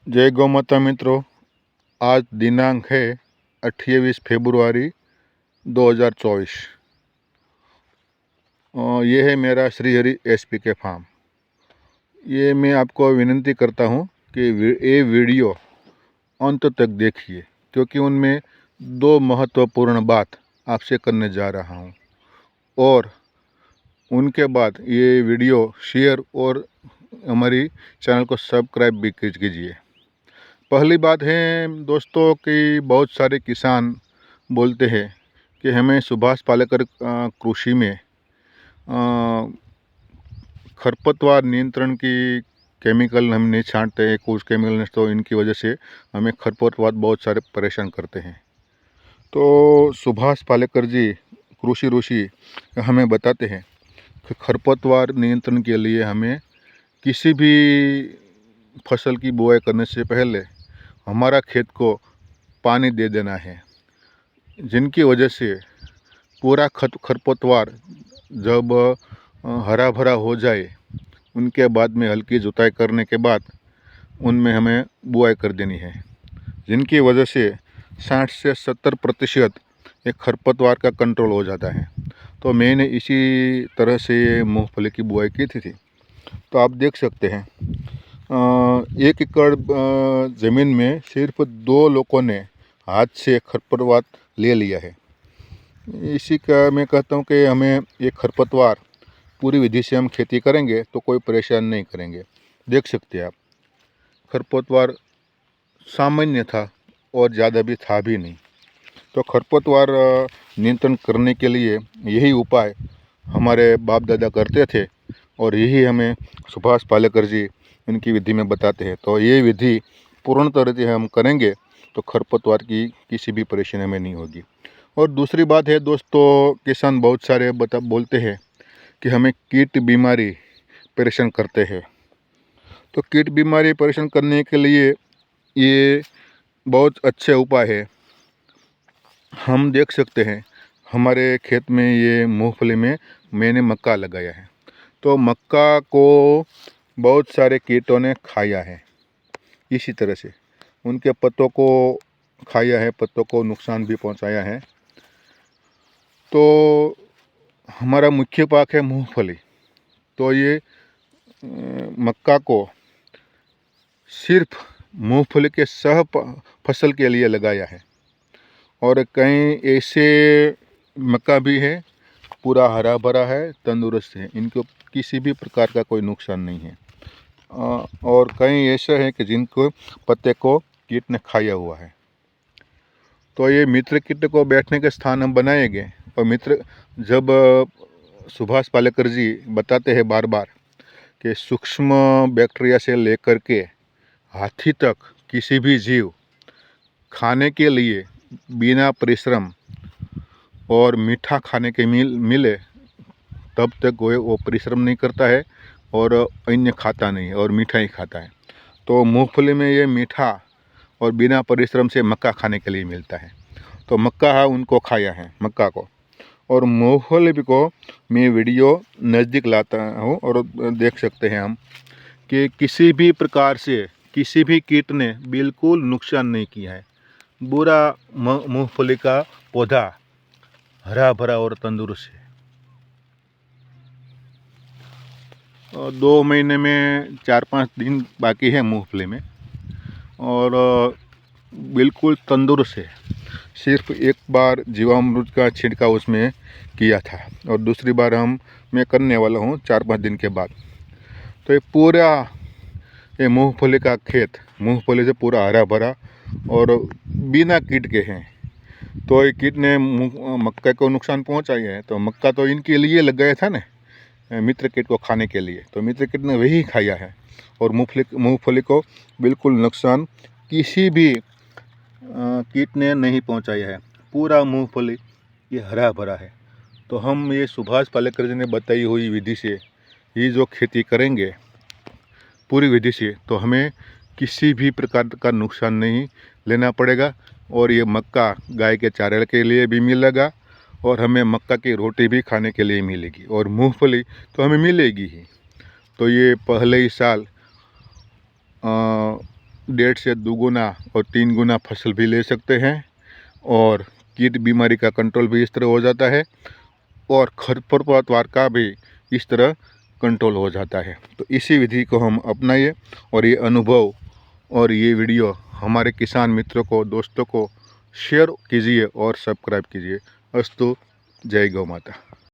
जय गौ माता मित्रों, आज दिनांक है 28 फरवरी 2024। ये है मेरा श्रीहरि एसपीके फार्म। ये मैं आपको विनती करता हूँ कि ये वीडियो अंत तक देखिए, क्योंकि उनमें दो महत्वपूर्ण बात आपसे करने जा रहा हूँ। और उनके बाद ये वीडियो शेयर और हमारी चैनल को सब्सक्राइब भी कीजिए। पहली बात है दोस्तों कि बहुत सारे किसान बोलते हैं कि हमें सुभाष पालेकर कृषि में खरपतवार नियंत्रण की केमिकल हम नहीं छांटते हैं, कुछ केमिकल तो इनकी वजह से हमें खरपतवार बहुत सारे परेशान करते हैं। तो सुभाष पालेकर जी कृषि ऋषि हमें बताते हैं कि खरपतवार नियंत्रण के लिए हमें किसी भी फसल की बुआई करने से पहले हमारा खेत को पानी दे देना है, जिनकी वजह से पूरा खरपतवार जब हरा भरा हो जाए, उनके बाद में हल्की जुताई करने के बाद उनमें हमें बुआई कर देनी है, जिनकी वजह से 60 से 70% एक खरपतवार का कंट्रोल हो जाता है। तो मैंने इसी तरह से मूंगफली की बुआई की थी। तो आप देख सकते हैं 1 एकड़ ज़मीन में सिर्फ 2 लोगों ने हाथ से खरपतवार ले लिया है। इसी का मैं कहता हूँ कि हमें ये खरपतवार पूरी विधि से हम खेती करेंगे तो कोई परेशान नहीं करेंगे। देख सकते हैं आप, खरपतवार सामान्य था और ज़्यादा भी था भी नहीं। तो खरपतवार नियंत्रण करने के लिए यही उपाय हमारे बाप दादा करते थे और यही हमें सुभाष पालेकर जी इनकी विधि में बताते हैं। तो ये विधि पूर्ण तरह से हम करेंगे तो खरपतवार की किसी भी परेशानी हमें नहीं होगी। और दूसरी बात है दोस्तों, किसान बहुत सारे बोलते हैं कि हमें कीट बीमारी परेशान करते हैं। तो कीट बीमारी परेशान करने के लिए ये बहुत अच्छे उपाय है। हम देख सकते हैं हमारे खेत में ये मूंगफली में मैंने मक्का लगाया है। तो मक्का को बहुत सारे कीटों ने खाया है, इसी तरह से उनके पत्तों को खाया है, पत्तों को नुकसान भी पहुंचाया है। तो हमारा मुख्य पाक है मूंगफली। तो ये मक्का को सिर्फ मूंगफली के सह फसल के लिए लगाया है। और कई ऐसे मक्का भी है पूरा हरा भरा है, तंदुरुस्त है, इनको किसी भी प्रकार का कोई नुकसान नहीं है। और कई ऐसे हैं कि जिनको पत्ते को कीट ने खाया हुआ है। तो ये मित्र कीट को बैठने के स्थान हम बनाएंगे। और मित्र जब सुभाष पालेकर जी बताते हैं बार बार कि सूक्ष्म बैक्टीरिया से लेकर के हाथी तक किसी भी जीव खाने के लिए बिना परिश्रम और मीठा खाने के मिले तब तक वो परिश्रम नहीं करता है और अन्य खाता नहीं है और मीठा ही खाता है। तो मूंगफली में ये मीठा और बिना परिश्रम से मक्का खाने के लिए मिलता है। तो मक्का है उनको खाया है मक्का को। और मूंगफली को मैं वीडियो नज़दीक लाता हूँ और देख सकते हैं हम कि किसी भी प्रकार से किसी भी कीट ने बिल्कुल नुकसान नहीं किया है। पूरा मूंगफली का पौधा हरा भरा और तंदुरुस्त है। 2 महीने में 4-5 दिन बाकी है मूंगफली में और बिल्कुल तंदुरुस्त है। सिर्फ एक बार जीवामृत का छिड़काव उसमें किया था और दूसरी बार मैं करने वाला हूँ 4-5 दिन के बाद। तो ये पूरा ये मूंगफली का खेत मूंगफली से पूरा हरा भरा और बिना कीट के हैं। तो ये कीट ने मक्का को नुकसान पहुंचाया है। तो मक्का तो इनके लिए लगाया था ना, मित्र कीट को खाने के लिए। तो मित्र कीट ने वही खाया है और मूंगफली को बिल्कुल नुकसान किसी भी कीट ने नहीं पहुंचाया है। पूरा मूंगफली ये हरा भरा है। तो हम ये सुभाष पालेकर जी ने बताई हुई विधि से ये जो खेती करेंगे पूरी विधि से, तो हमें किसी भी प्रकार का नुकसान नहीं लेना पड़ेगा। और ये मक्का गाय के चारे के लिए भी मिलेगा और हमें मक्का की रोटी भी खाने के लिए मिलेगी और मूंगफली तो हमें मिलेगी ही। तो ये पहले ही साल 1.5 से 2 गुना और 3 गुना फसल भी ले सकते हैं, और कीट बीमारी का कंट्रोल भी इस तरह हो जाता है, और खरपतवार का भी इस तरह कंट्रोल हो जाता है। तो इसी विधि को हम अपनाइए, और ये अनुभव और ये वीडियो हमारे किसान मित्रों को, दोस्तों को शेयर कीजिए और सब्सक्राइब कीजिए। अस्तु, जय गौ माता।